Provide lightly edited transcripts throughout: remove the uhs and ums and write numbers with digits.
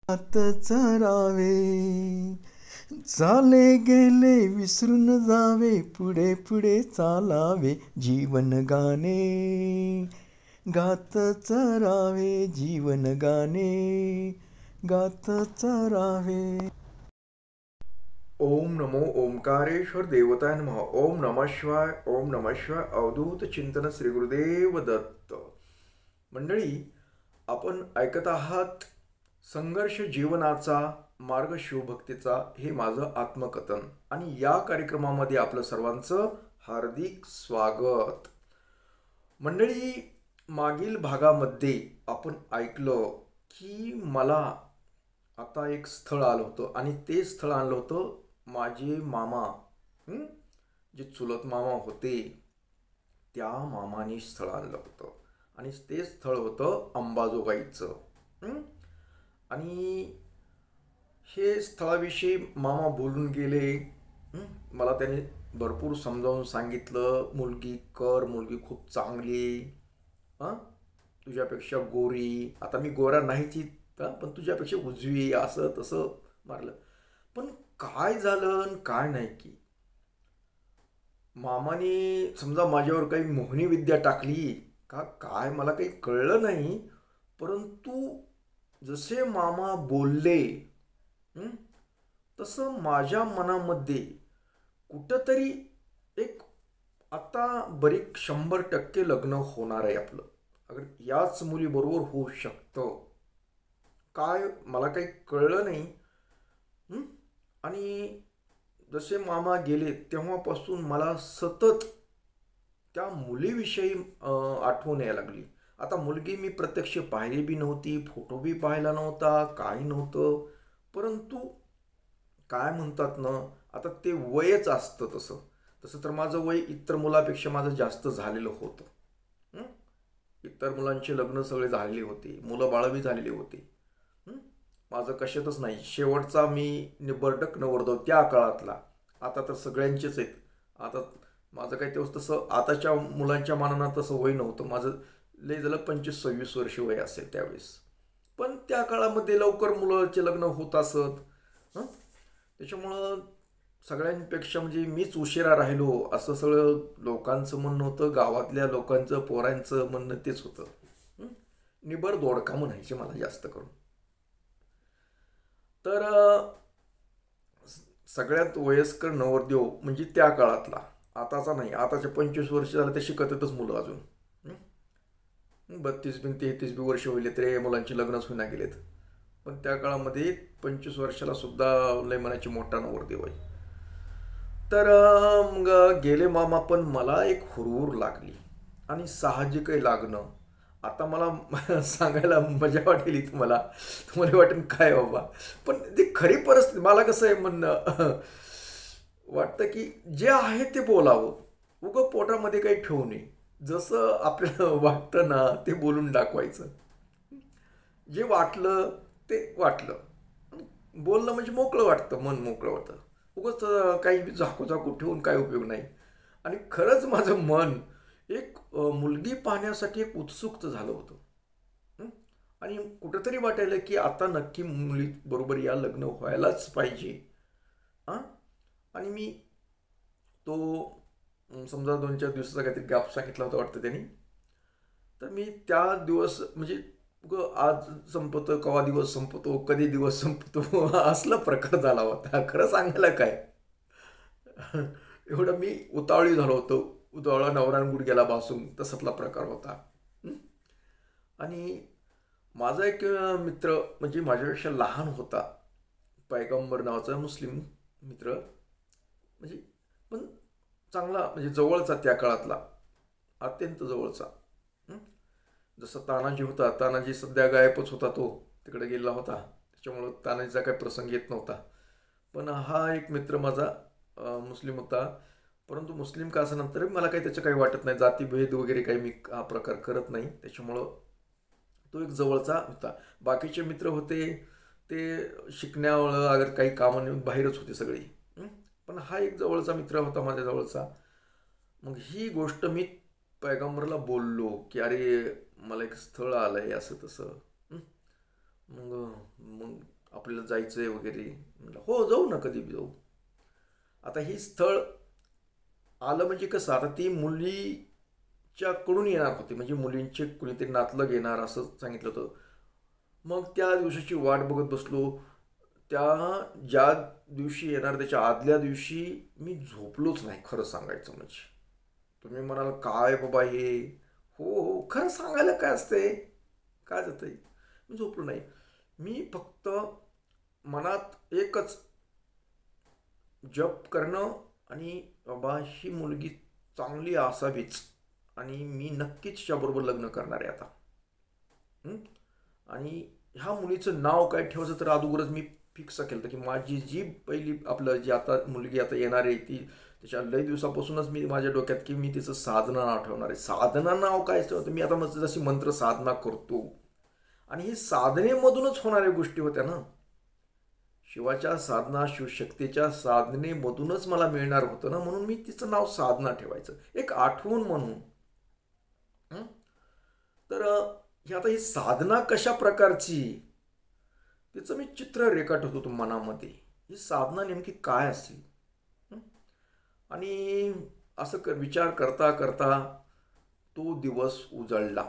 आत चरावे, चाले गेले विसरून जावे, पुढे पुढे चालावे, जीवन गाणे गात चरावे, जीवन गाणे गात चरावे. ओम नमो ओंकारेश्वर देवताय नमः. ओम नमः शिवाय. ओम नमः शिवाय. अवधूत चिंतन श्री गुरुदेव दत्त. मंडळी, आपण ऐकत आहात संघर्ष जीवनाचा मार्ग शिवभक्तीचा, हे माझं आत्मकथन, आणि या कार्यक्रमामध्ये आपलं सर्वांचं हार्दिक स्वागत. मंडळी, मागील भागामध्ये आपण ऐकलं की मला आता एक स्थळ आलं होतं, आणि ते स्थळ आणलं होतं माझे मामा, जे चुलत मामा होते त्या मामाने स्थळ आणलं होतं, आणि ते स्थळ होतं अंबाजोगाईचं. आणि हे स्थळाविषयी मामा बोलून गेले. मला त्याने भरपूर समजावून सांगितलं, मुलगी कर, मुलगी खूप चांगली, हां, तुझ्यापेक्षा गोरी, आता मी गोरा नाहीची, पण तुझ्यापेक्षा उजवी, असं तसं मारलं. पण काय झालं आणि काय नाही की मामाने समजा माझ्यावर काही मोहनी विद्या टाकली का काय मला काही कळलं नाही. परंतु जसे मामा बोलले, हं, तसं माझ्या मनामध्ये कुठंतरी एक, आता बरीक 100% लग्न होणार आहे आपलं, अगर याच मुलीबरोबर होऊ शकतं, काय मला काही कळलं नाही. आणि जसे मामा गेले तेव्हापासून मला सतत त्या मुलीविषयी आठवण यायला लागली. आता मुलगी मी प्रत्यक्ष पाहिली बी नव्हती, फोटो बी पाहिला नव्हता, काही नव्हतं. परंतु काय म्हणतात ना, आता ते वयच असतं तसं. तसं तर माझं वय इतर मुलापेक्षा माझं जास्त झालेलं होतं. हं? इतर मुलांचे लग्न सगळे झालेले होते, मुलं बाळं बी झालेली होती. माझं कशातच नाही. शेवटचा मी निबर्डक नवरदेव त्या काळातला. आता तर सगळ्यांचेच आहेत. आता माझं काही तेव्हा तसं आताच्या मुलांच्या मानानं तसं वय नव्हतं. माझं लय झालं 25-26 वर्ष वय असेल त्यावेळेस. पण त्या काळामध्ये लवकर मुलाचे लग्न होत असत. त्याच्यामुळं सगळ्यांपेक्षा म्हणजे मीच उशिरा राहिलो असं सगळं लोकांचं म्हणणं होतं. गावातल्या लोकांचं, पोरांचं म्हणणं तेच होतं. निबर दोडका म्हणायचे मला जास्त करून. तर सगळ्यात वयस्कर नवरदेव म्हणजे त्या काळातला, आताचा नाही. आताचे 25 वर्ष झालं ते शिकतच मुलं अजून. 32 बी 33 बी वर्ष होईल तरी मुलांची लग्नच होईना गेलेत. पण त्या काळामध्ये 25 वर्षाला सुद्धा लय मनाची मोठा नवरदेव आहे. तर मग गेले मामा, पण मला एक हुरहुर लागली, आणि साहजिक आहे लागणं. आता मला सांगायला मजा वाटेल तुम्हाला, तुम्हाला वाटेल काय बाबा, पण ती खरी परिस्थिती. मला कसं आहे म्हणणं वाटतं की जे आहे ते बोलावं, उगं पोटामध्ये काही ठेवू नये. जसं आपल्याला वाटतं ना ते बोलून दाखवायचं. जे वाटलं ते वाटलं. बोलणं म्हणजे मोकळं वाटतं, मन मोकळं वाटतं. उगाच काही झाकू झाकू ठेवून काय उपयोग नाही. आणि खरंच माझं मन एक मुलगी पाहण्यासाठी एक उत्सुक झालं होतं. हं? आणि कुठंतरी वाटायला की आता नक्की मुली बरोबर या लग्न व्हायलाच पाहिजे. हां. आणि मी तो समजा 2-4 दिवसाचा काहीतरी गॅप सांगितला होता वाटतं त्यांनी. तर मी त्या दिवस म्हणजे आज संपतो, कवा दिवस संपतो, कधी दिवस संपतो असला प्रकार झाला होता. खरं सांगायला काय, एवढं मी उतावळी झालो होतो. उतावळा नवरा गुडघ्याला बासून तसातला प्रकार होता. हं? आणि माझा एक मित्र म्हणजे माझ्यापेक्षा लहान होता, पैगंबर नावाचा मुस्लिम मित्र, म्हणजे पण चांगला, म्हणजे जवळचा, त्या काळातला अत्यंत जवळचा. हं? जसं तानाजी होता, तानाजी सध्या गायबच होता, तो तिकडे गेला होता, त्याच्यामुळं तानाजीचा काही प्रसंग येत नव्हता. पण हा एक मित्र माझा मुस्लिम होता. परंतु मुस्लिम का असं नंतर मला काही त्याचं काही वाटत नाही, जातीभेद वगैरे काही मी हा प्रकार करत नाही, त्याच्यामुळं तो एक जवळचा होता. बाकीचे मित्र होते ते शिकण्यावळ अगर काही कामाने बाहेरच होते सगळी. हं? पण हा एक जवळचा मित्र होता माझ्या जवळचा. मग ही गोष्ट मी पैगंबरला बोललो की अरे मला एक स्थळ आलंय असं तसं. हं? मग मग आपल्याला जायचं आहे वगैरे. म्हटलं हो जाऊ ना, कधी जाऊ. आता ही स्थळ आलं म्हणजे कसं, आता ती मुलीच्याकडून येणार होती, म्हणजे मुलींचे कुणीतरी नातलग येणार असं सांगितलं होतं. मग त्या दिवसाची वाट बघत बसलो. त्या ज्या दिवशी येणार त्याच्या आदल्या दिवशी मी झोपलोच नाही, खरं सांगायचं म्हणजे. तुम्ही म्हणाल काय बाबा हे, हो हो खरं सांगायला काय असते, काय जातंय. मी झोपलो नाही. मी फक्त मनात एकच जप करणं, आणि बाबा ही मुलगी चांगली असावीच, आणि मी नक्कीच हिच्याबरोबर लग्न करणार आहे आता. हं? आणि ह्या मुलीचं नाव काय ठेवायचं तर अगोदरच मी फिक्स केलं होतं की माझी जी पहिली आपलं जी आता मुलगी आता येणार आहे ती, त्याच्या लय दिवसापासूनच मी माझ्या डोक्यात की मी तिचं साधना नाव ठेवणार आहे. साधना नाव काय ठेवतं मी आता, मग जशी मंत्र साधना करतो, आणि ही साधनेमधूनच होणाऱ्या गोष्टी होत्या ना. शिवाच्या साधना, शिवशक्तीच्या साधनेमधूनच मला मिळणार होतं ना, म्हणून मी तिचं नाव साधना ठेवायचं, एक आठवण म्हणून. हं? तर आता ही साधना कशा प्रकारची, तिचं मी चित्र रेखाटत होतो मनामध्ये. ही साधना नेमकी काय असेल. हं? आणि असं विचार करता करता तो दिवस उजळला.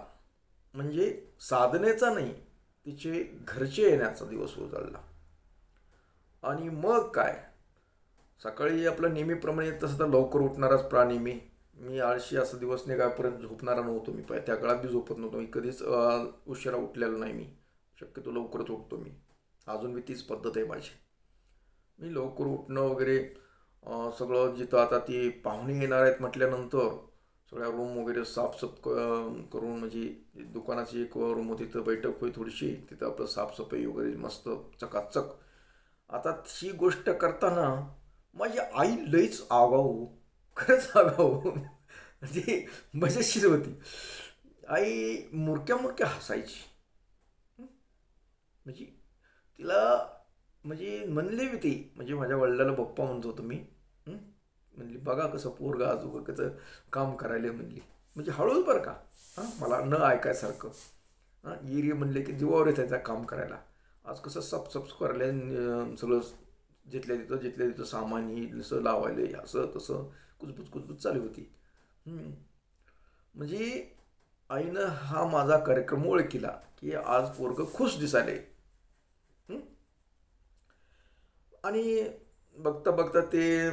म्हणजे साधनेचा नाही, तिचे घरचे येण्याचा दिवस उजळला. आणि मग काय, सकाळी आपलं नेहमीप्रमाणे तसं तर लवकर उठणाराच प्राणी मी आळशी असं दिवस निघापर्यंत झोपणारा नव्हतो. मी त्या काळात बी झोपत नव्हतो. मी कधीच उशिरा उठलेलो नाही. मी शक्यतो लवकरच उठतो. मी अजून बी तीच पद्धत आहे माझी. मी लवकर उठणं वगैरे सगळं. जिथं आता ती पाहुणे येणार आहेत म्हटल्यानंतर सगळ्या रूम वगैरे साफसफ करून, म्हणजे दुकानाची एक रूम होती, तिथं बैठक होई थोडीशी, तिथं आपलं साफसफाई वगैरे मस्त चकाचक. आता ही गोष्ट करताना माझी आई लईच आगाऊ, खरंच आगाऊ, म्हणजे मजेशीर होती. आई मुरक्या मुरक्या हसायची. म्हणजे तिला म्हणजे म्हणले मी ती, म्हणजे माझ्या वडिलाला पप्पा म्हणतो होतो मी. म्हणली बघा कसं पोरगा आजोबा कसं काम करायला म्हणली. म्हणजे हळूच बरं का, हां मला न ऐकायसारखं. हां ये म्हणले की जीवावर येतं काम करायला. आज कसं सप करायला सगळं जिथल्या तिथं सामान ही जसं लावायला असं तसं कुजबूज चालू होती. म्हणजे आईनं हा माझा कार्यक्रम ओळखीला की आज पोरगं खुश दिसायले. आणि बघता बघता ते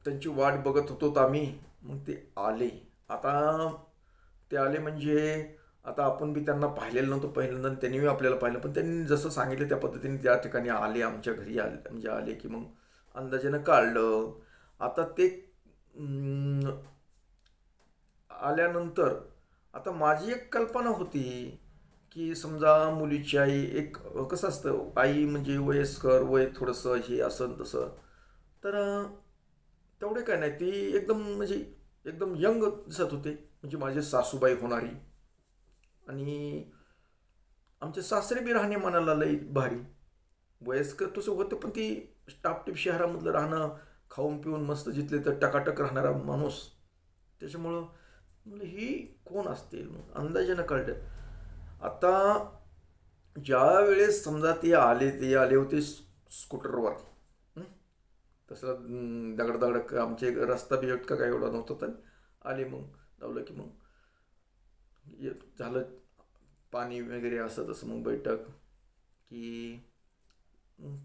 त्यांची वाट बघत होतो आम्ही. मग ते आले. आता ते आले म्हणजे आता आपण बी त्यांना पाहिलेलं नव्हतं पहिल्यांदा, त्यांनी आपल्याला पाहिलं, पण त्यांनी जसं सांगितलं त्या पद्धतीने त्या ठिकाणी आले, आमच्या घरी आले. म्हणजे आले की मग अंदाजानं काढलं. आता ते आल्यानंतर आता माझी एक कल्पना होती की समजा मुलीची आई, एक कसं असतं आई म्हणजे वयस्कर, वय थोडंसं हे असं तसं, तर तेवढे काय नाही, ती एकदम म्हणजे एकदम यंग दिसत होते. म्हणजे माझे सासूबाई होणारी. आणि आमचे सासरे बी राहणे म्हणाला लई भारी, वयस्कर तसं होतं, पण ती टापटीप शहरामधलं राहणं, खाऊन पिऊन मस्त जिथले तर टकाटक राहणारा माणूस. त्याच्यामुळं म्हणलं ही कोण असतील, अंदाजानं कळलं. आता ज्या वेळेस समजा ते आले होते स्कूटरवर. तसं दगड आमचे रस्ता बी का काय एवढा नव्हता, तर आले. मग लावलं की मग झालं पाणी वगैरे असं तसं. मग बैठक की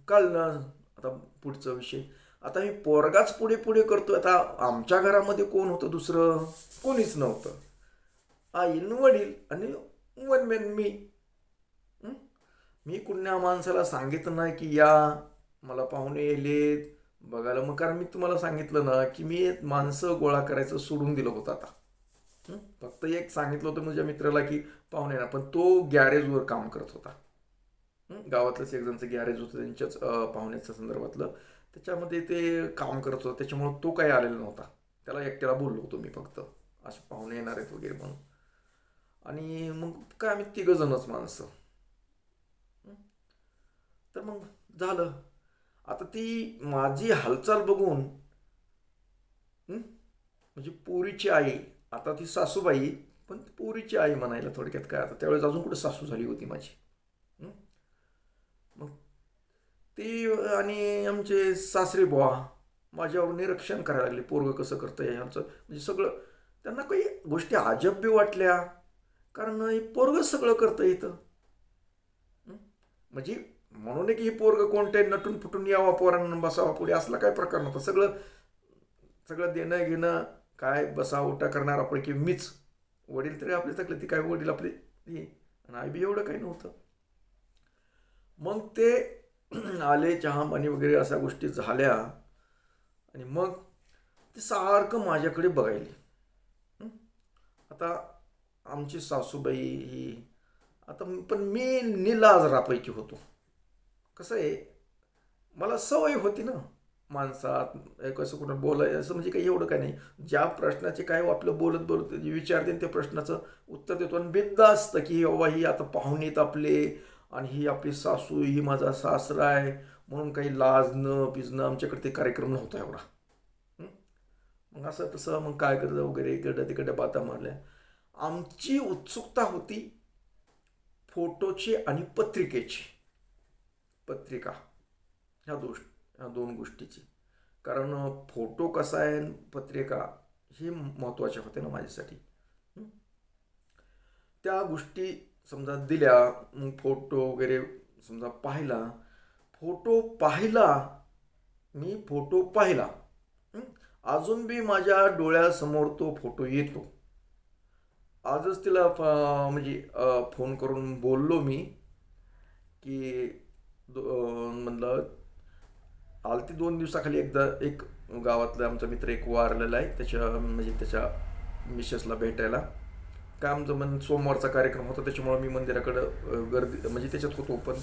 कळलं आता पुढचा विषय. आता मी पोरगाच पुढे पुढे करतो. आता आमच्या घरामध्ये कोण होतं, दुसरं कोणीच नव्हतं. आईन वडील आणि वन मॅन मी. मी कुण्या माणसाला सांगितलं नाही की या मला पाहुणे येलेत बघायला. मग कारण मी तुम्हाला सांगितलं ना की मी माणसं गोळा करायचं सोडून दिलं होतं आता. फक्त एक सांगितलं होतं माझ्या मित्राला की पाहुणे ना, पण तो गॅरेजवर काम करत होता. गावातलंच एक जणचं गॅरेज होतं त्यांच्याच पाहुण्याच्या संदर्भातलं, त्याच्यामध्ये ते काम करत होतं. त्याच्यामुळं तो काही आलेला नव्हता. त्याला एकट्याला बोललो होतो मी फक्त, असे पाहुणे येणार आहेत वगैरे म्हणून. आणि मग काय आम्ही तिघं जणच माणसं. तर मग झालं. आता ती माझी हालचाल बघून म्हणजे पोरीची आई, आता ती सासूबाई पण पोरीची आई म्हणायला थोडक्यात काय, आता त्यावेळेस अजून कुठे सासू झाली होती माझी. मग आणि आमचे सासरे बुवा माझ्यावर निरीक्षण करायला लागले, पोरगं कसं करतंय आमचं, म्हणजे सगळं त्यांना काही गोष्टी अजब बी वाटल्या, कारण हे पोरगं सगळं करतं इथं. म्हणजे म्हणून की हे पोरगं कोणते नटून फुटून यावा पोरांना बसावा पुढे असला काय प्रकार नव्हता. सगळं सगळं देणं घेणं काय बसा उठा करणारापैकी मीच. वडील तरी आपले थकले, ती काय वडील आपले आणि आई बी एवढं काही नव्हतं. मग ते आले, चहा पाणी वगैरे अशा गोष्टी झाल्या आणि मग ते सारखं माझ्याकडे बघायले. आता आमची सासूबाई ही आता पण मी निलाजरापैकी होतो. कसं आहे, मला सवय होती ना माणसात कसं कुठं बोलाय असं, म्हणजे काही एवढं काय नाही. ज्या प्रश्नाचे काय आपलं बोलत बोलत विचारते त्या प्रश्नाचं उत्तर देतो आणि बिनधास्त की बाबा ही आता पाहुणेत आपले आणि ही आपली सासू, ही माझा सासरा आहे म्हणून काही लाजणं पिजणं आमच्याकडे ते कार्यक्रम नव्हता एवढा. मग असं तसं मग काय करतं वगैरे इकडं तिकडे बाता मारल्या. आमची उत्सुकता होती फोटोची आणि पत्रिकेची, पत्रिका ह्या दोन गोष्टीची. कारण फोटो कसा आहे पत्रिका हे महत्त्वाचे होते ना माझ्यासाठी. त्या गोष्टी समजा दिल्या, मग फोटो वगैरे समजा पाहिला, मी फोटो पाहिला, अजून बी माझ्या डोळ्यासमोर तो फोटो येतो. आजच तिला म्हणजे फोन करून बोललो मी की म्हणलं आलती 2 दिवसाखाली एकदा एक गावातला आमचा मित्र एक वारलेला आहे, त्याच्या मिसेसला भेटायला. काय आमचं सोमवारचा कार्यक्रम होता त्याच्यामुळं मी मंदिराकडं गर्दी म्हणजे त्याच्यात होतो, पण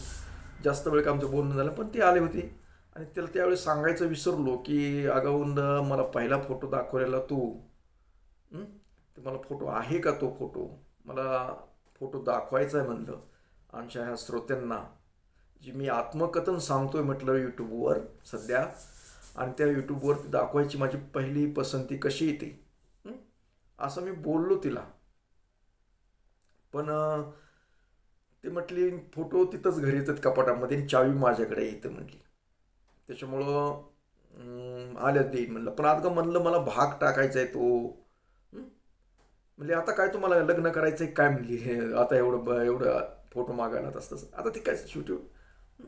जास्त वेळ का आमचं बोलणं झालं. पण ती आली होती आणि त्याला त्यावेळेस सांगायचं विसरलो की अगाऊन मला पहिला फोटो दाखवलेला तू, मला फोटो आहे का, तो फोटो मला फोटो दाखवायचा आहे म्हणलं आमच्या ह्या श्रोत्यांना, जी मी आत्मकथन सांगतोय म्हटलं यूट्यूबवर सध्या, आणि त्या यूट्यूबवर दाखवायची माझी पहिली पसंती कशी येते असं मी बोललो तिला. पण ती म्हटली फोटो तिथंच घरी येतात कपाटामध्ये, चावी माझ्याकडे येते म्हटली, त्याच्यामुळं आल्या देईन म्हणलं. पण आता म्हणलं मला भाग टाकायचा आहे तो. म्हणजे आता काय तुम्हाला लग्न करायचं आहे काय म्हणली, आता एवढं फोटो मागायला तसं. आता ती काय शेवटी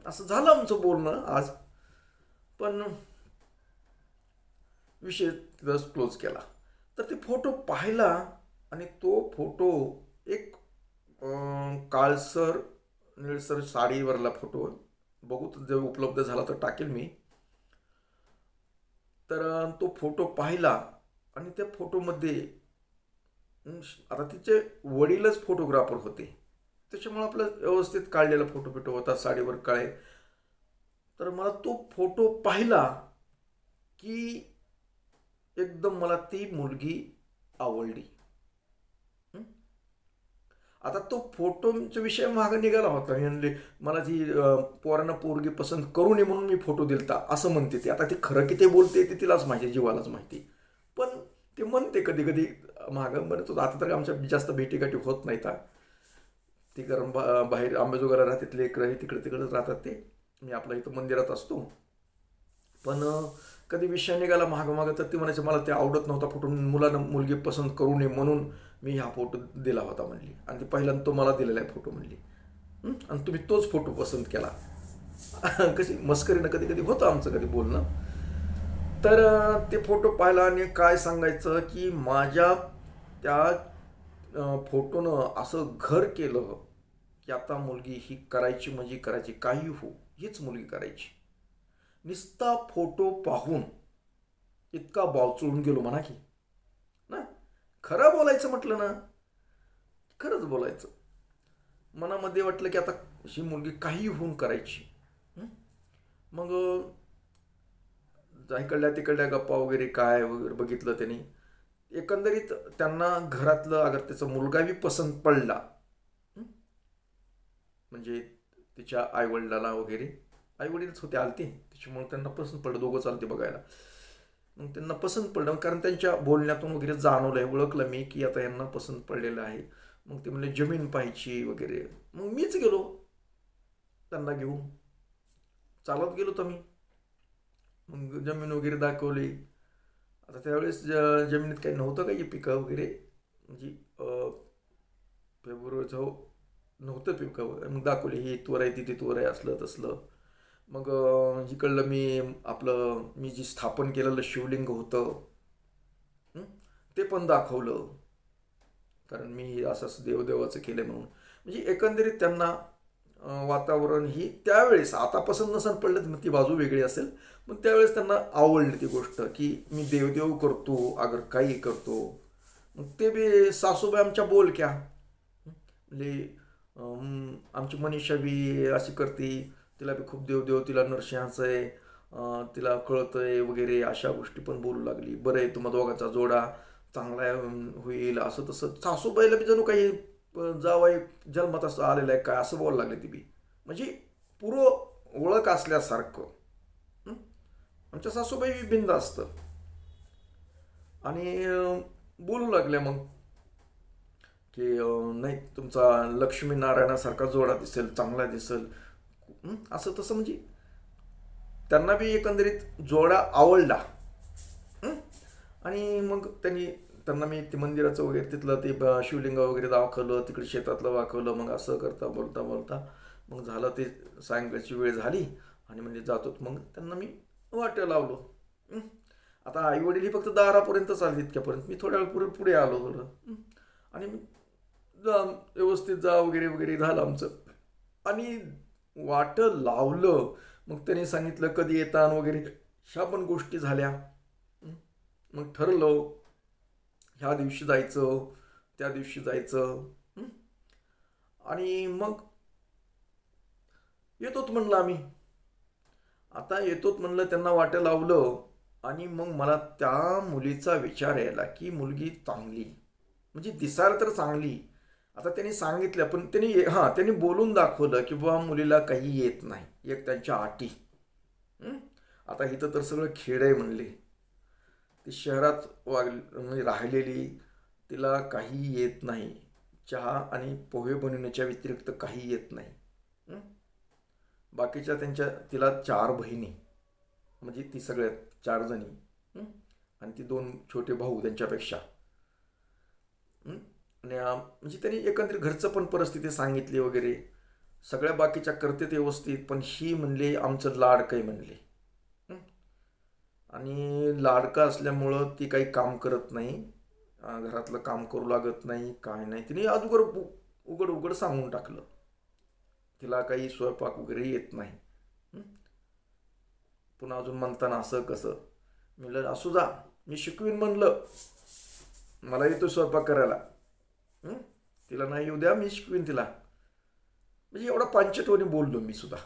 असं झालं आमचं बोलणं आज. पण विषय तिथंच क्लोज केला. तर ते फोटो पाहिला आणि तो फोटो एक काळसर निळसर साडीवरला फोटो, बघू जर उपलब्ध झाला तर टाकेल मी. तर तो फोटो पाहिला आणि त्या फोटोमध्ये आता तिचे वडीलच फोटोग्राफर होते, त्याच्यामुळे आपलं व्यवस्थित काढलेला फोटो होता साडीवर काळे. तर मला तो फोटो पाहिला की एकदम मला ती मुलगी आवडली. आता तो फोटोचा विषय मागं निघाला होता, म्हणजे मला ती पोरांना पोरगी पसंत करू नये म्हणून मी फोटो दिलता असं म्हणते ती. आता ती खरं की ते बोलते ते तिलाच माहिती, जीवालाच माहिती. पण ते म्हणते कधी कधी मागं म्हणत होतं. आता तर आमच्या जास्त भेटीगाठी होत नाहीत. ती कारण बाहेर आंबेजोगाईला राहतात, लेकरं तिकडंच राहतात ते, मी आपला इथं मंदिरात असतो. पण कधी विषय निघाला मागं तर ती म्हणायचं मला ते आवडत नव्हता फोटो, मुलानं मुलगी पसंत करू नये म्हणून मी हा फोटो दिला होता म्हणली, आणि ती पहिल्यांदा तो मला दिलेला आहे फोटो म्हणली, आणि तुम्ही तोच फोटो पसंत केला. कशी मस्करीनं कधी कधी होतं आमचं कधी बोलणं. तर ते फोटो पाहिला आणि काय सांगायचं की माझ्या त्या फोटोनं असं घर केलं की आता मुलगी ही करायची म्हणजे करायची, काही हो हीच मुलगी करायची. नुसता फोटो पाहून इतका बावचळून गेलो म्हणा की ना. खरं बोलायचं म्हटलं ना, खरंच बोलायचं. मनामध्ये वाटलं की आता ही मुलगी काही होऊन करायची. मग इकडल्या तिकडल्या गप्पा वगैरे काय वगैरे बघितलं त्यांनी. एकंदरीत त्यांना घरातलं अगर त्याचा मुलगा बी पसंत पडला, म्हणजे तिच्या आईवडिलाला वगैरे, आईवडीलच होते आलते त्याच्यामुळे त्यांना पसंत पडलं, दोघं चालते बघायला. मग त्यांना पसंत पडलं कारण त्यांच्या बोलण्यातून वगैरे जाणवलंय, ओळखलं मी की आता यांना पसंत पडलेलं आहे. मग ते म्हणले जमीन पाहायची वगैरे. मग मीच गेलो त्यांना घेऊन. चालत गेलो तर मी. मग जमीन वगैरे दाखवली. आता त्यावेळेस जमिनीत काही नव्हतं काही पिकं वगैरे, म्हणजे फेब्रुवारीचं हो नव्हतं पिकं. मग दाखवली ही तूर आहे ती तूर आहे असलं तसलं. मग इकडलं मी जी स्थापन केलेलं शिवलिंग होतं हं, ते पण दाखवलं. कारण मी असं देवदेवाचं केलं म्हणून. म्हणजे एकंदरीत त्यांना वातावरण ही त्यावेळेस, आता पसंत नसन पडलं मग ती बाजू वेगळी असेल, पण त्यावेळेस त्यांना आवडली ती गोष्ट की मी देवदेव करतो अगर काही करतो. मग ते बी सासूबाई आमच्या बोलक्या, म्हणजे आमची मनीषा बी अशी करते, तिला बी खूप देवदेव, तिला नरसिंहाचं आहे, तिला कळतंय वगैरे अशा गोष्टी पण बोलू लागली. बरं आहे तुम्हा दोघांचा जोडा चांगला होईल असं तसं. सासूबाईला बी जणू काही जावई जन्मात असं आलेलं आहे काय असं बोलायला लागले ती बी, म्हणजे पुरं ओळख असल्यासारखं. हं? आमच्या सासूबाई बी बिनधास्त आणि बोलू लागल्या मग की नाही तुमचा लक्ष्मीनारायणासारखा जोडा दिसेल, चांगला दिसेल, असं तसं. म्हणजे त्यांना बी एकंदरीत जोडा आवडला. हं? आणि मग त्यांना मी ते मंदिराचं वगैरे तिथलं ते शिवलिंग वगैरे दाखवलं, तिकडे शेतातलं दाखवलं. मग असं करता बोलता बोलता मग झालं ते सायंकाळची वेळ झाली आणि म्हणजे जातो. मग त्यांना मी वाट्या लावलो. हं? आता आई वडील ही फक्त दारापर्यंतच आले, तितक्यापर्यंत मी थोड्या वेळ पुढे आलो थोडं. आणि व्यवस्थित जा वगैरे वगैरे झालं आमचं. आणि वाटं लावलं. मग त्यांनी सांगितलं कधी येतात वगैरे, ह्या पण गोष्टी झाल्या. मग ठरलं ह्या दिवशी जायचं, त्या दिवशी जायचं. आणि मग येतोत म्हणलं आम्ही. आता येतोत म्हणलं, त्यांना वाटं लावलं. आणि मग मला त्या मुलीचा विचार यायला की मुलगी चांगली, म्हणजे दिसायला तर चांगली. आता त्यांनी सांगितलं, पण त्यांनी बोलून दाखवलं की बाबा मुलीला काही येत नाही, एक त्यांच्या अटी. आता इथं तर सगळं खेड आहे म्हणले, ती शहरात म्हणजे राहिलेली, तिला काही येत नाही, चहा आणि पोहे बनवण्याच्या व्यतिरिक्त काही येत नाही. बाकीच्या तिला 4 बहिणी, म्हणजे ती सगळ्यात 4 जणी, आणि ती 2 छोटे भाऊ त्यांच्यापेक्षा. आणि म्हणजे त्यांनी एकंदरीत घरचं पण परिस्थिती सांगितली वगैरे, सगळ्या बाकीच्या करते ते व्यवस्थित, पण ही म्हणले आमचं लाडकं आहे म्हणले. आणि लाडका असल्यामुळं ती काही काम करत नाही, घरातलं काम करू लागत नाही, काय नाही. तिने अगोदर उघड उघड सांगून टाकलं तिला काही स्वयंपाक वगैरे येत नाही. पुन्हा अजून म्हणताना असं कसं, म्हणलं असू जा, मी शिकवीन म्हणलं, मला येतो स्वयंपाक करायला, तिला नाही येऊ द्या, मी शिकवीन तिला. म्हणजे एवढा पांचटवाणी बोललो मी सुद्धा.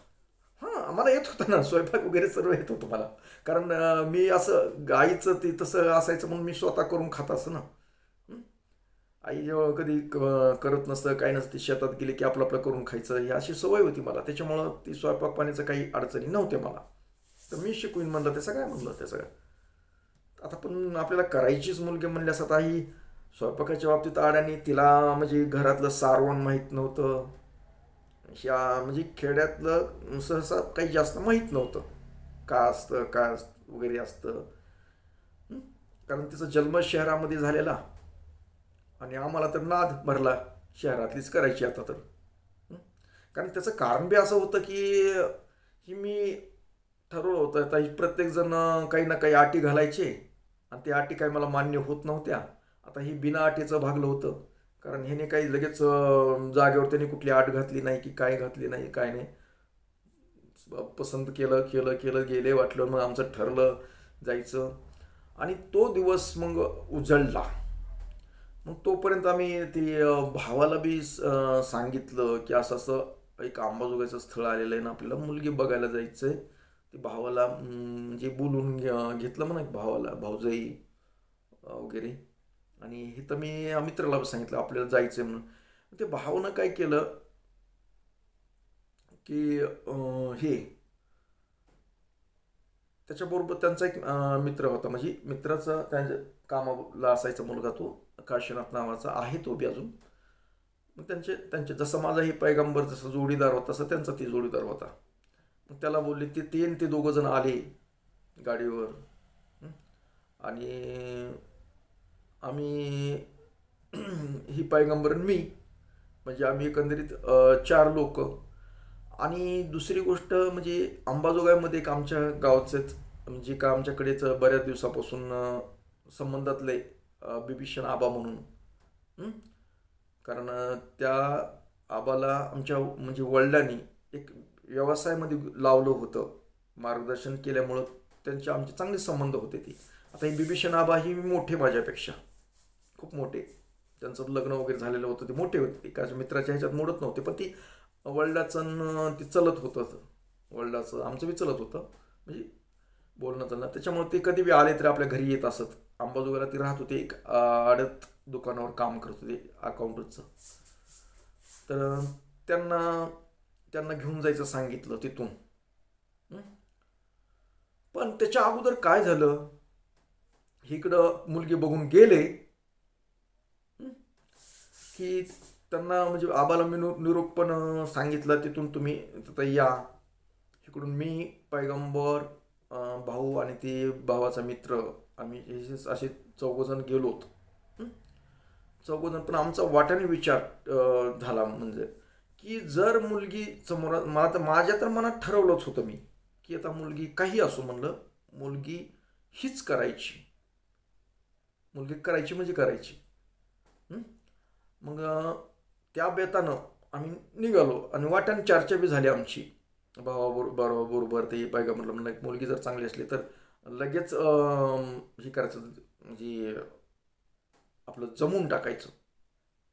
आम्हाला येत होतं ना स्वयंपाक वगैरे, सर्व येत होतं मला. कारण मी असं गाईचं ते तसं असायचं म्हणून मी स्वतः करून खात असं ना. आई जेव्हा कधी करत नसतं काही नसतं, ती शेतात गेली की आपलं आपलं करून खायचं, ही अशी सवय होती मला. त्याच्यामुळं ती स्वयंपाक पाण्याचं काही अडचणी नव्हत्या मला. तर मी शिकवीन म्हणलं, ते सगळं म्हणलं ते सगळं. आता पण आपल्याला करायचीच मुलगी म्हणल्यास, आता ही स्वयंपाकाच्या बाबतीत अडाणी, तिला म्हणजे घरातलं सारवण माहीत नव्हतं, म्हणजे खेड्यातलं सहसा काही जास्त माहीत नव्हतं का असतं काय वगैरे असतं. कारण तिचा जन्म शहरामध्ये झालेला आणि आम्हाला तर नाद भरला शहरातलीच करायची आता तर. कारण त्याचं कारण बी असं होतं की ही मी ठरवलं होतं, आता ही प्रत्येकजण काही ना काही अटी घालायचे आणि त्या अटी काही मला मान्य होत नव्हत्या. आता ही बिना अटीचं भागलं होतं, कारण ह्याने काही लगेच जागेवर त्यांनी कुठली आट घातली नाही की काय घातली नाही काय नाही. पसंत केलं केलं केलं गेले, वाटलं, मग आमचं ठरलं जायचं. आणि तो दिवस मग उजळला. मग तोपर्यंत आम्ही ती भावाला बी सांगितलं की असं असं एक अंबाजोगाईचं स्थळ आलेलं आहे ना, आपल्याला मुलगी बघायला जायचं आहे. ती भावाला म्हणजे बोलून घेतलं म्हणा भावाला, भाऊजाई वगैरे. आणि हे तर मी मित्राला सांगितलं आपल्याला जायचं आहे म्हणून. ते भावानं काय केलं की हे त्याच्याबरोबर त्यांचा एक मित्र होता, म्हणजे मित्राचा त्यांच्या कामाला असायचा मुलगा, तो काशीनाथ नावाचा आहे तो बी अजून. मग त्यांचे जसं माझा हे पैगंबर जसं जोडीदार होता तसं त्यांचा ती जोडीदार होता. मग त्याला बोलले ते दोघं जण आले गाडीवर. हं. आणि आम्ही ही पैगंबर आणि मी, म्हणजे आम्ही एकंदरीत 4 लोक. आणि दुसरी गोष्ट म्हणजे अंबाजोगाईमध्ये एक आमच्या गावचेच म्हणजे का आमच्याकडेच बऱ्याच दिवसापासून संबंधातले बिभीषण आबा म्हणून. हं? कारण त्या आबाला आमच्या म्हणजे वडिलांनी एक व्यवसायामध्ये लावलं होतं, मार्गदर्शन केल्यामुळं त्यांचे आमचे चांगले संबंध होते ते. आता ही बिभीषण आबा ही मोठे माझ्यापेक्षा, खूप मोठे. त्यांचं लग्न वगैरे झालेलं होतं, ते मोठे होते, एकाच्या मित्राच्या ह्याच्यात मोडत नव्हते. पण ती वडिलाचं ते चलत होतं, वडिलाचं आमचं बी चलत होतं, म्हणजे बोलणं चालणं. त्याच्यामुळे ते कधी बी आले तरी आपल्या घरी येत असत. अंबाजोगाईला ती राहत होते, एक आडत दुकानावर काम करत होते अकाउंटचं. तर त्यांना त्यांना घेऊन जायचं सांगितलं तिथून. हं? पण त्याच्या अगोदर काय झालं, इकडं मुलगी बघून गेले. हं? की त्यांना म्हणजे आबाला मी निरोप पण सांगितला, तिथून तुम्ही तिथं या. इकडून मी, पैगंबर, भाऊ आणि ते भावाचा मित्र, आम्ही असे 4 जण गेलोत. हं? 4 जण. पण आमचा वाटाने विचार झाला, म्हणजे की जर मुलगी समोर, मला तर माझ्या तर मनात ठरवलंच होतं मी, की आता मुलगी काही असो म्हणलं, मुलगी हीच करायची, मुलगी करायची म्हणजे करायची. हं? मग त्या बेतानं आम्ही निघालो आणि वाट्यानं चर्चा बी झाली आमची बरोबर. ते पैगंबरला म्हणलं एक मुलगी जर चांगली असली तर लगेच हे करायचं, म्हणजे आपलं जमून टाकायचं.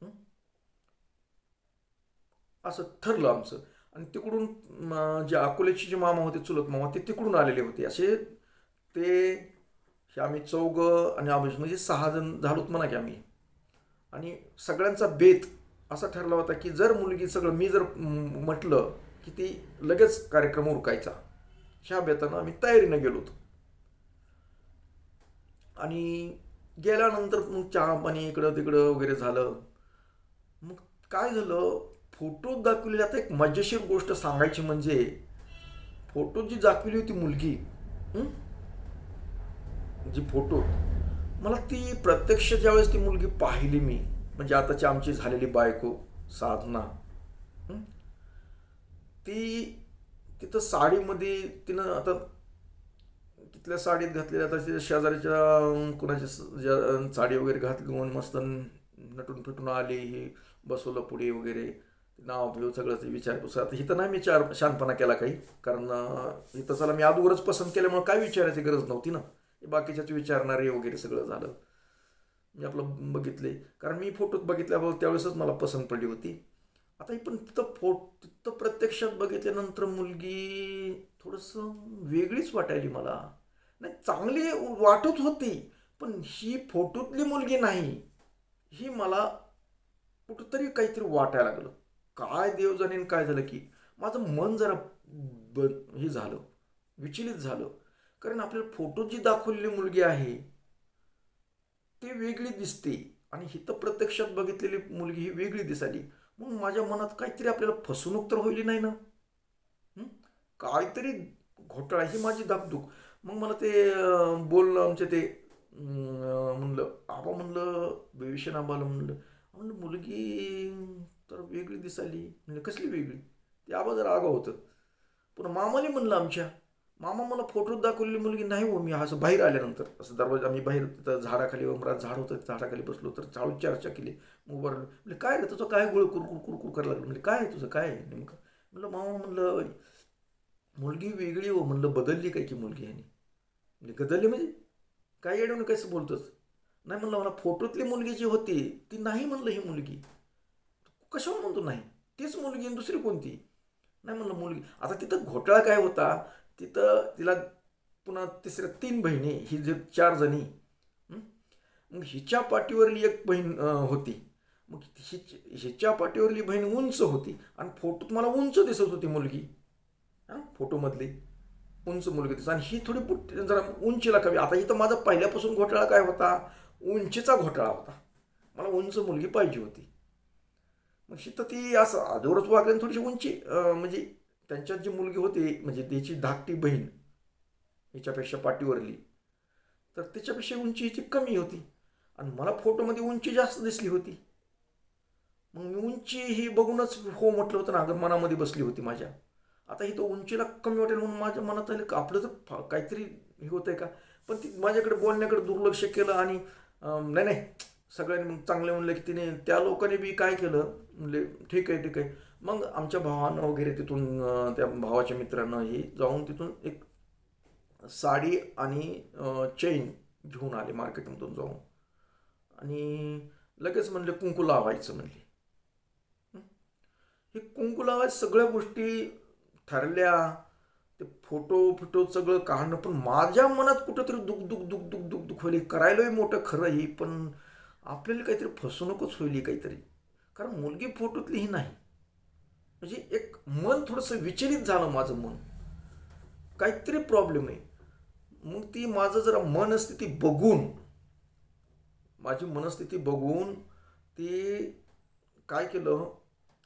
हं? असं ठरलं आमचं. आणि तिकडून जे अकोल्याचे जे मामा होते, चुलत मामा, ते तिकडून आलेले होते. असे ते हे आम्ही 4 आणि आम्ही म्हणजे 6 जण झालोत म्हणा की आम्ही. आणि सगळ्यांचा बेत असा ठरला होता की जर मुलगी सगळं मी जर म्हटलं की ती लगेच कार्यक्रम उरकायचा. ह्या बेतानं आम्ही तयारीनं गेलो होतो. आणि गेल्यानंतर मग चहा पाणी इकडं तिकडं वगैरे झालं. मग काय झालं, फोटो दाखवलेली, आता एक मजेशीर गोष्ट सांगायची म्हणजे, फोटो जी दाखवली होती मुलगी, हं? जी फोटो, मला ती प्रत्यक्ष ज्यावेळेस ती मुलगी पाहिली मी, म्हणजे आताची आमची झालेली बायको साधना, हं? ती तिथं साडीमध्ये, तिनं आता तिथल्या साडीत घातलेल्या, आता तिच्या शेजारीच्या कुणाची साडी वगैरे घातली, मस्त नटून फिटून आली, ही बसवलं पुढे वगैरे, नाव बिव सगळं विचारपूस. आता इथं नाही मी शहाणपणा केला काही, कारण इथं चला मी अगोदरच पसंत केल्यामुळे काय विचारायची गरज नव्हती ना. बाकीच्याच विचारणारे वगैरे सगळं झालं. मी आपलं बघितले, कारण मी फोटोत बघितल्याबरोबर त्यावेळेसच मला पसंत पडली होती. आता ही पण तिथं प्रत्यक्षात बघितल्यानंतर मुलगी थोडंसं वेगळीच वाटायली मला. नाही, चांगली वाटत होती, पण ही फोटोतली मुलगी नाही, ही मला कुठंतरी काहीतरी वाटायला लागलं. काय देव जाणीन काय झालं की माझं मन जरा हे झालं, विचलित झालं. कारण आपल्याला फोटोत जी दाखवलेली मुलगी आहे ती वेगळी दिसते, आणि हिथं प्रत्यक्षात बघितलेली मुलगी ही वेगळी दिसाली. मग माझ्या मनात काहीतरी आपल्याला फसवणूक तर होईल नाही ना, काहीतरी घोटाळा, ही माझी धाकधूक. मग मला ते बोललं आमचे ते म्हणलं आबा, म्हणलं बिभीषण आबाला म्हणलं म्हणलं मुलगी तर वेगळी दिसाली. म्हणलं कसली वेगळी? ते आबा जरा आगाव होतं. पण मामाने म्हणलं आमच्या, मामा मला फोटोत दाखवलेली मुलगी नाही हो. मी असं बाहेर आल्यानंतर असं दरवाजा, आम्ही बाहेर तिथं झाडाखाली, उमरात झाड होतं, झाडाखाली बसलो, तर चाळू चर्चा केली. मग उभारलो, म्हणजे काय रे तुझं काय गोळ कुरकुर कुरकुर करायला लागलं. म्हणजे काय आहे तुझं, काय आहे नेमकं? म्हणलं मामा, म्हणलं मुलगी वेगळी हो. म्हणलं बदलली काय की मुलगी आहे? म्हणजे बदलली म्हणजे काय येडवून कसं बोलतोच? नाही म्हणलं, मला फोटोतली मुलगी जी होती ती नाही म्हणलं, ही मुलगी कशावर म्हणतो नाही, तीच मुलगी आणि दुसरी कोणती नाही म्हणलं मुलगी. आता तिथं घोटाळा काय होता, तिथं तिला पुन्हा तिसऱ्या 3 बहिणी, ही जे 4 जणी. मग हिच्या पाठीवरली एक बहीण होती. मग हिच्या पाठीवरली बहीण उंच होती, आणि फोटोत मला उंच दिसत होती मुलगी, फोटोमधली उंच मुलगी दिसत, आणि ही थोडी जरा उंचीला कमी. आता इथं माझा पहिल्यापासून घोटाळा काय होता, उंचीचा घोटाळा होता. मला उंच मुलगी पाहिजे होती. मग तर ती असं आजवरच वागल्याने थोडीशी उंची, म्हणजे त्यांच्यात जी मुलगी होती म्हणजे त्याची धाकटी बहीण हिच्यापेक्षा पाठीवरली, तर तिच्यापेक्षा उंची हिची कमी होती आणि मला फोटोमध्ये उंची जास्त दिसली होती. मग मी उंची ही बघूनच हो म्हटलं होतं ना, अगं मनामध्ये बसली होती माझ्या. आता ही तो उंचीला कमी वाटेल म्हणून माझ्या मनात आलं का आपलं तर काहीतरी हे होतंय का. पण ती माझ्याकडे बोलण्याकडे दुर्लक्ष केलं आणि नाही नाही सगळ्यांनी मग चांगले म्हणलं की तिने त्या लोकांनी बी काय केलं म्हणले ठीक आहे ठीक आहे. मग आमच्या भावानं वगैरे तिथून त्या भावाच्या मित्रांनं ही जाऊन तिथून एक साडी आणि चेन घेऊन आले मार्केटमधून जाऊन आणि लगेच म्हणले कुंकू लावायचं म्हणले. हे कुंकू लावायचं सगळ्या गोष्टी ठरल्या, ते फोटो सगळं काढणं, पण माझ्या मनात कुठंतरी दुःख होईल. करायलोय मोठं खरं ही, पण आपल्याला काहीतरी फसवणूकच होईल काहीतरी, कारण मुलगी फोटोतली ही नाही. म्हणजे एक मन थोडंसं विचलित झालं माझं मन, काहीतरी प्रॉब्लेम आहे. मग ती माझं जरा मनस्थिती बघून, माझी मनस्थिती बघून ती काय केलं,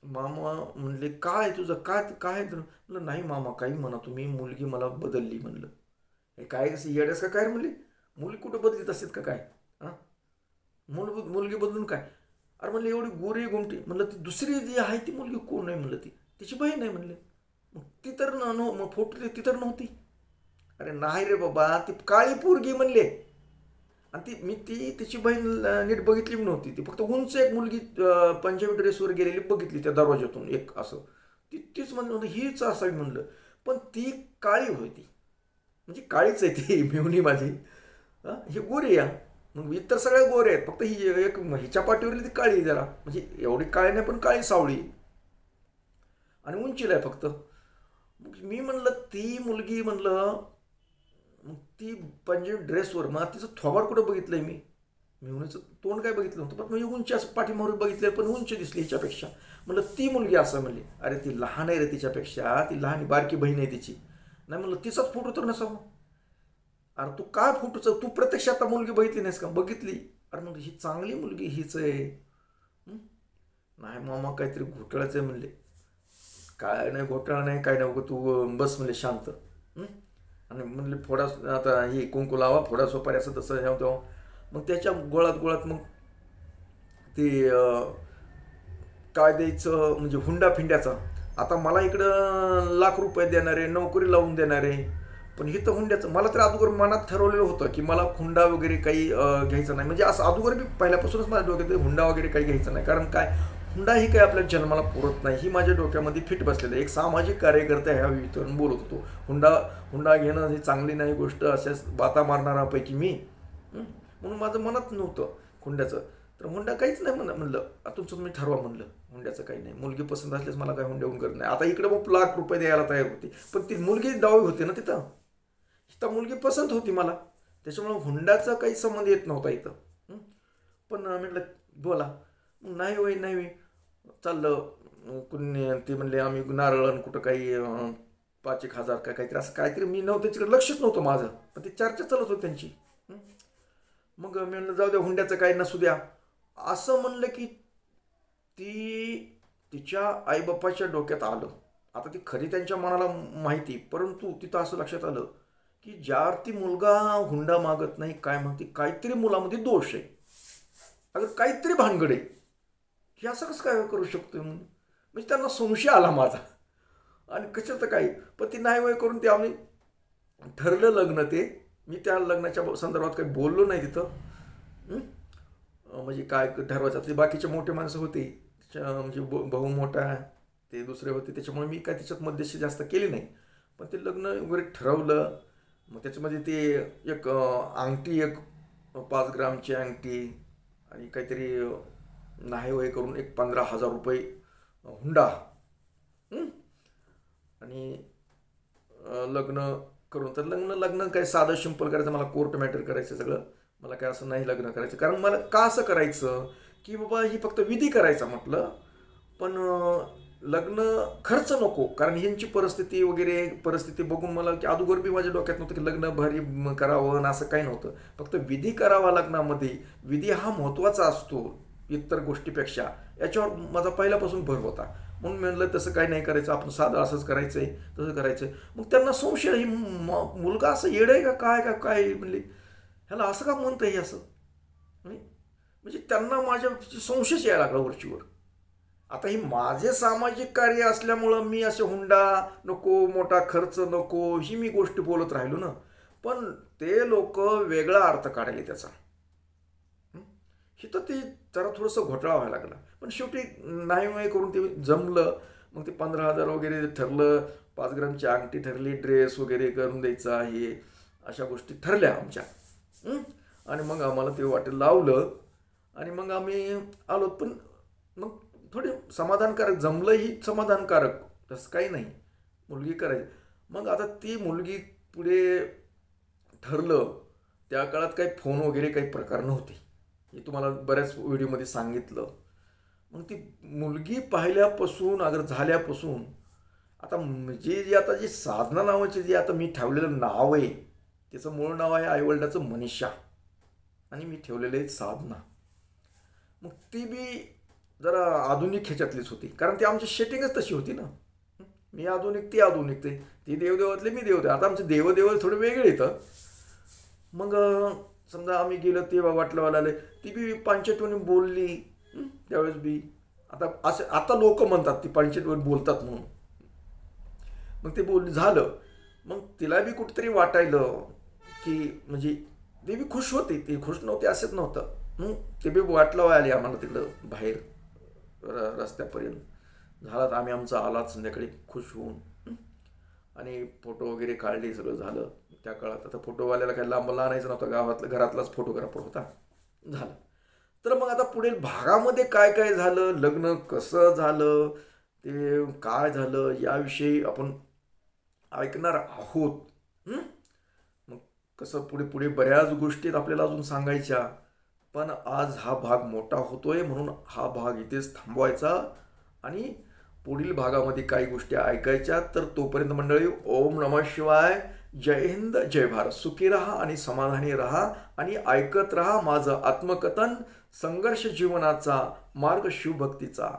मामा म्हणले काय तुझं काय काय म्हणलं नाही मामा काही म्हणा तुम्ही, मुलगी मला बदलली म्हणलं. हे काय कसं येड्यास का काय म्हणले, मुली कुठं बदलीत असतात का काय, हां मुलगी बदलून काय. अरे म्हणलं एवढी गोरी गुमटी, म्हणलं ती दुसरी जी आहे ती मुलगी कोण आहे म्हणलं, ती तिची बहीण आहे म्हणले. मग ती तर मग फोटो ती तर नव्हती. अरे नाही रे बाबा ती काळी पोरगी म्हणले, आणि ती तिची बहीण नीट बघितली नव्हती. ती फक्त उंच एक मुलगी पंजाबी ड्रेसवर गेलेली बघितली त्या दरवाज्यातून एक असं, तीच म्हणलं होतं हीच असावी म्हणलं. पण ती काळी होती, म्हणजे काळीच आहे ती मिवणी माझी, ही गोरी आहे. मग इतर सगळ्या गोरे आहेत, फक्त ही एक हिच्या पाठीवरली ती काळी जरा, म्हणजे एवढी काळी नाही पण काळी सावळी आणि उंचीला आहे फक्त. मी म्हणलं ती मुलगी म्हणलं मग ती पंजाबी ड्रेसवर, मग तिचं थोबाड कुठं बघितलंय मी, मिळूनच तोंड काय बघितलं नव्हतं, पण मी उंची असं पाठीमारून बघितलं पण उंची दिसली हिच्यापेक्षा. म्हणलं ती मुलगी असं म्हणली. अरे ती लहान आहे रे तिच्यापेक्षा, ती लहान बारकी बहीण आहे तिची. नाही म्हणलं तिचाच फोटो तर नसावा. अरे तू काय फोटोचं, तू प्रत्यक्ष आता मुलगी बघितली नाहीस का, बघितली. अरे म्हणलं ही चांगली मुलगी हीच आहे. नाही मामा काहीतरी घोटाळाच आहे म्हणले. काय नाही घोटाळा नाही काय नाही, तू बस म्हणले शांत. आणि म्हणले फोडा आता ही कुंकू लावा, फोडा सोपारी असं तसं ह्या तेव्हा. मग त्याच्या गोळात मग ते काय द्यायचं म्हणजे हुंडा फिंड्याचा. आता मला इकडं लाख रुपये देणारे, नोकरी लावून देणारे, पण ही तर हुंड्याचं. मला तर अगोदर मनात ठरवलेलं होतं की मला हुंडा वगैरे काही घ्यायचा नाही, म्हणजे असं अगोदर मी पहिल्यापासूनच माझ्या डोक्यात हुंडा वगैरे काही घ्यायचा नाही. कारण काय हुंडा ही काही आपल्या जन्माला पुरत नाही, ही माझ्या डोक्यामध्ये फिट बसलेलं आहे. एक सामाजिक कार्यकर्ता ह्या विषयावरून बोलत होतो. हुंडा घेणं ही चांगली नाही गोष्ट, अशाच बाता मारणारापैकी मी, म्हणून माझं मनात नव्हतं हुंड्याचं. तर हुंडा काहीच नाही म्हणलं तुमचं तुम्ही ठरवा म्हणलं, हुंड्याचं काही नाही. मुलगी पसंत असल्यास मला काही हुंड्याहून करत नाही. आता इकडे मग लाख रुपये द्यायला तयार होती, पण ती मुलगी डावी होती ना तिथं मुलगी पसंत होती मला, त्याच्यामुळे हुंड्याचा काही संबंध येत नव्हता इथं. पण म्हटलं बोला, नाही होय नाही चाललं. कुणी ते म्हणले आम्ही नारळ कुठं काही 5,000 काय काहीतरी असं काहीतरी, मी नव्हतं तिकडे लक्षच नव्हतं माझं, पण ती चर्चा चालत होती त्यांची. मग मी म्हणलं जाऊ द्या हुंड्याचं काही नसू द्या असं म्हणलं की तिच्या आईबापाच्या डोक्यात आलं. आता ती खरी त्यांच्या मनाला माहिती, परंतु तिथं असं लक्षात आलं की ज्यावरती मुलगा हुंडा मागत नाही काय मागते, काहीतरी मुलामध्ये दोष आहे, अगं काहीतरी भानगड आहे. हे असं कसं काय करू शकतोय म्हणून म्हणजे त्यांना संशय आला माझा. आणि कशाचं काही, पण ती नाही वय करून ते आम्ही ठरलं लग्न. ते मी त्या लग्नाच्या संदर्भात काही बोललो नाही तिथं. म्हणजे काय ठरवायचं, ते बाकीचे मोठे माणसं होते, म्हणजे भाऊ मोठा ते दुसरे होते, त्याच्यामुळे मी काय त्याच्यात मध्यस्थी जास्त केली नाही. पण ते लग्न वगैरे ठरवलं. मग त्याच्यामध्ये ते एक अंगठी, एक 5 ग्रामची अंगठी आणि काहीतरी नाही वय करून एक 15,000 रुपये हुंडा, आणि लग्न करून. तर लग्न काय साधं सिंपल करायचं, मला कोर्ट मॅटर करायचं सगळं, मला काय असं नाही लग्न करायचं. कारण मला का असं करायचं की बाबा ही फक्त विधी करायचा म्हटलं, पण लग्न खर्च नको. कारण ह्यांची परिस्थिती बघून मला की अगोदर बी माझ्या डोक्यात नव्हतं की लग्न भारी करावं आणि असं काही नव्हतं. फक्त विधी करावा लग्नामध्ये, विधी हा महत्त्वाचा असतो इतर गोष्टीपेक्षा. याच्यावर माझा पहिल्यापासून भर होता. म्हणून मी म्हणलं तसं काही नाही करायचं, आपण साधं असंच करायचं आहे, तसं करायचं. मग त्यांना संशय, ही मुलगा असं येड आहे का काय म्हणले, ह्याला असं का म्हणतं हे असं. म्हणजे त्यांना माझ्या संशयच यायला लागला वरचीवर. आता ही माझे सामाजिक कार्य असल्यामुळं मी असे हुंडा नको, मोठा खर्च नको, ही मी गोष्ट बोलत राहिलो ना. पण ते लोक वेगळा अर्थ काढायले त्याचा. तर ते जरा थोडंसं घोटाळा व्हायला लागला. पण शेवटी नाही करून ते जमलं. मग ते 15,000 वगैरे ठरलं, 5 ग्रामची अंगठी ठरली, ड्रेस वगैरे करून द्यायचा, हे अशा गोष्टी ठरल्या आमच्या. आणि मग आम्हाला ते वाटेल लावलं आणि मग आम्ही आलो. पण मग थोडी समाधानकारक जमलं, ही समाधानकारक, तसं काही नाही, मुलगी करायची. मग आता ती मुलगी पुढे ठरलं. त्या काळात काही फोन वगैरे काही प्रकार नव्हते, हे तुम्हाला बऱ्याच व्हिडिओमध्ये सांगितलं. मग ती मुलगी पाहिल्यापासून अगर झाल्यापासून आता आता जी साधना नावाचे जे आता मी ठेवलेलं नाव आहे, त्याचं मूळ नाव आहे आईवडिलाचं मनीषा, आणि मी ठेवलेलं आहे साधना. मग ती बी जरा आधुनिक ह्याच्यातलीच होती, कारण ती आमची सेटिंगच तशी होती ना. मी आधुनिक, ती आधुनिक, ती देवदेवातले, मी देवदेव. आता आमचे देवदेव थोडे वेगळे येतं. मग समजा आम्ही गेलो, ते वाटलं आले, ती बी पांचटवणी बोलली त्यावेळेस बी. आता लोक म्हणतात ती पांचटवर बोलतात म्हणून. मग ते बोलली, झालं. मग तिला बी कुठेतरी वाटायलं की म्हणजे ते बी खुश होते, ती खुश नव्हते असंच नव्हतं. मग ते बी वाटलं आले आम्हाला तिकडं बाहेर रस्त्यापर्यंत. झालात आम्ही आमचा आलात संध्याकाळी खुश होऊन, आणि फोटो वगैरे काढले, सगळं झालं. त्या काळात आता फोटोवाल्याला काही लांब आणायचं नव्हतं, गावातला घरातलाच फोटोग्राफर होता. झालं. तर मग आता पुढील भागामध्ये काय काय झालं, लग्न कसं झालं, ते काय झालं, याविषयी आपण ऐकणार आहोत. मग कसं पुढे पुढे बऱ्याच गोष्टी आपल्याला अजून सांगायच्या. पण आज हा भाग मोठा होतोय म्हणून हा भाग इथेच थांबवायचा आणि पुढील भागामध्ये काही गोष्टी ऐकायच्या. तर तोपर्यंत मंडळी, ओम नमः शिवाय, जय हिंद, जय भारत. सुखी राहा आणि समाधानी राहा आणि ऐकत राहा माझं आत्मकथन, संघर्ष जीवनाचा मार्ग शिवभक्तीचा.